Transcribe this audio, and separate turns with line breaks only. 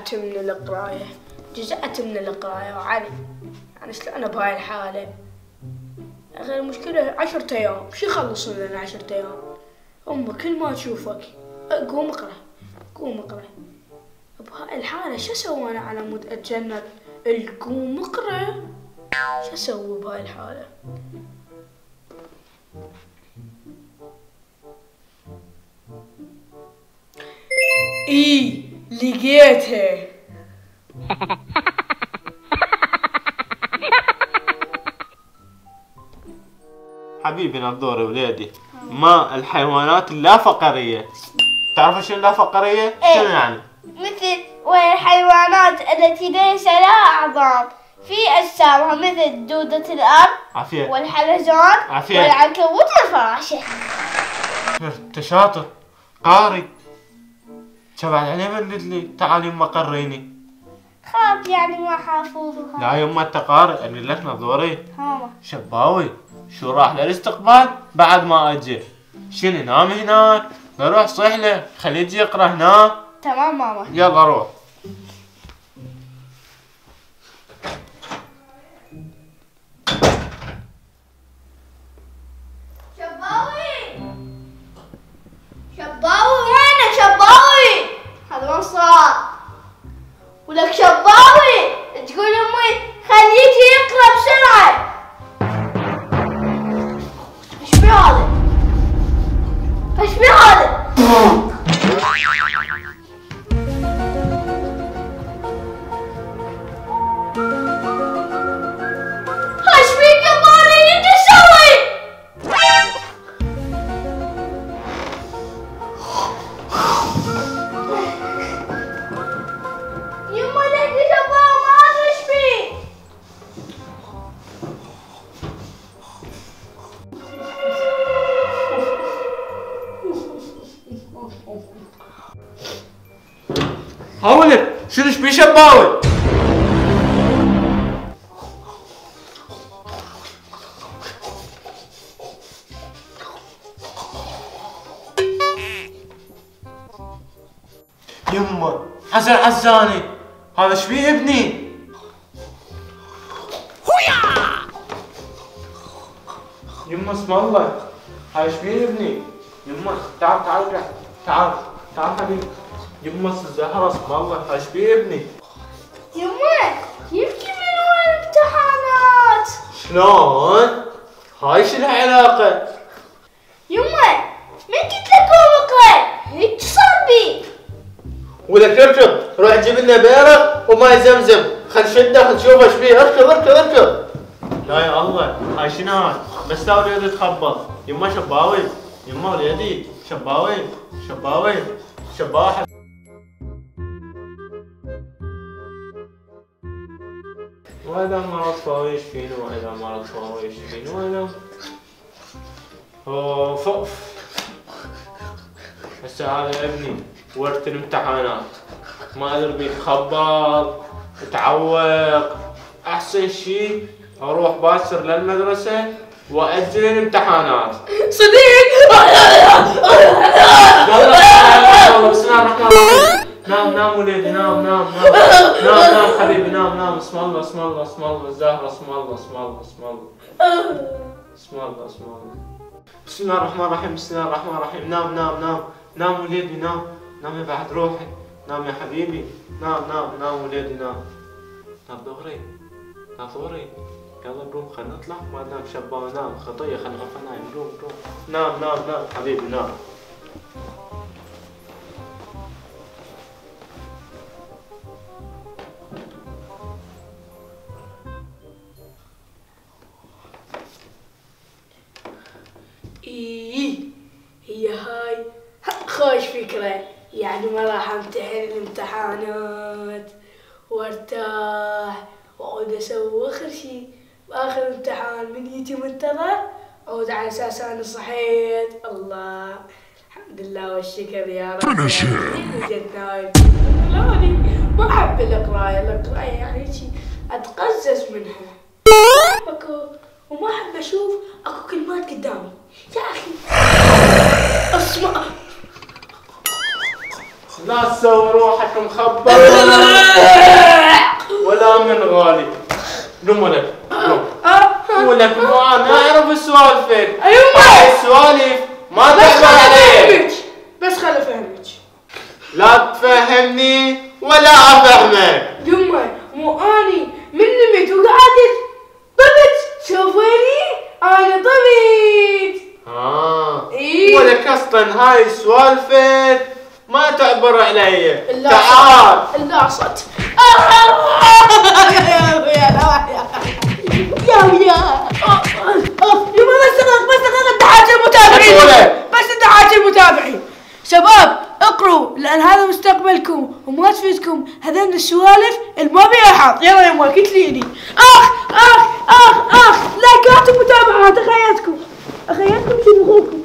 جزعت من القراية، جزعت من القراية وعلي. يعني شلون بهاي الحالة؟ يا أخي المشكلة 10 أيام، شو يخلصون لنا 10 أيام؟ أما كل ما تشوفك قوم اقرا، قوم اقرا. بهاي الحالة شو أسوي أنا على مود أتجنب القوم اقرا؟ شو أسوي بهاي الحالة؟ لقيتها.
حبيبي نظوري وليدي، ما الحيوانات اللا فقرية. تعرف شنو لا فقرية؟ شنو يعني؟
مثل والحيوانات التي ليس لها أعضاء في أجسامها مثل دودة الأرض
عافية
والحلزون
عافية
والعنكبوت والفراشة.
انت شاطر قاري. شبعت عليه مدد لي، تعال يما قريني.
خاف يعني ما حافظها.
لا يما انت قاري، اقول لك نظوري.
ماما
شباوي شو راح للاستقبال بعد ما اجي؟ شنو نام هناك؟ بروح صيح له خليه يجي يقرا هناك.
تمام ماما.
يلا روح.
شباوي شباوي وينك شباوي؟ هذا وين صار؟ ولك شباوي تقول امي خليه يجي يقرا بسرعه. ايش في هذا؟ ايش في هذا؟ ايش فيك يا باري؟ ايش تسوي؟ يما ليش يا بابا ما ادري ايش فيه؟
هولك شنو ايش بيه شباوي؟ يما حزن عزاني، هذا ايش بيه ابني؟ يما اسم الله، هذا ايش بيه ابني؟ يما تعال تعال تعال تعال تعال حبيبي. يما الزهرة اسم الله، هذا ايش بيه ابني؟
يما يمكن من وين الامتحانات؟
شلون؟ هاي شنو العلاقة؟
يما من قلت لك قوم اقرا؟ هيك صار بي.
ولك اركض روح جيب لنا بيرق وماي زمزم، خل شده خل نشوف ايش فيه. اركض اركض اركض. لا يا الله هاي شنو هاي؟ بس لا وليدي تخبط. يما شباوي، يما وليدي شباوي شباوي شباح. وهذا مرض فاويش فينو، وهذا مرض فاويش فينو، وهذا اوف. هسه هذا ابني وقت الامتحانات ما ادري بيتخبط يتعوق. احسن شيء اروح باكر للمدرسه واجل الامتحانات.
صديق.
يلا بسم الله الرحمن الرحيم. نام نام وليدي نام نام نام نام نام حبيبي نام نام. اسم الله اسم الله اسم الله الزهرة اسم الله اسم الله اسم الله اسم الله اسم الله. بسم الله الرحمن الرحيم بسم الله الرحمن الرحيم. نام نام نام نام وليدي نام نام بعد روحي. نام يا حبيبي نام نام نام وليدي نام. نظوري نظوري يلا قوم خلينا نطلع ما نام شباب. نام خطية خلينا نقف نايم. قوم قوم نام نام نام حبيبي نام.
هي هاي خوش فكرة، يعني ما راح امتحن الامتحانات وارتاح واقعد اسوي اخر شي باخر امتحان من يجي منتظر اعود على اساس انا صحيت. الله الحمد لله والشكر يا رب. وجدنا ما احب القراية، القراية يعني شي اتقزز منها وما احب اشوف اكو كلمات قدامي. يا اخي اسمع
لا تسوي روحك مخبر ولا من غالي. قم ولك قم ولك، مو انا اعرف سوالفك.
ايوه
السوالف ما تعبر عليك.
بس خل افهمك.
لا تفهمني ولا افهمك.
يمه مو اني من نمت وقعدت طبت، شوفيني انا طبيت.
إيه؟ ولك اصلا هاي سوالفك ما تعبر علي.
تعال اللاصت. يما بس انتحات المتابعين، بس انتحات المتابعين. شباب اقروا، لان هذا مستقبلكم وما تفيدكم هذين السوالف اللي ما بيها حظ. يلا يما كتليني. لايكات ومتابعات. اخياتكم شنو اخوكم.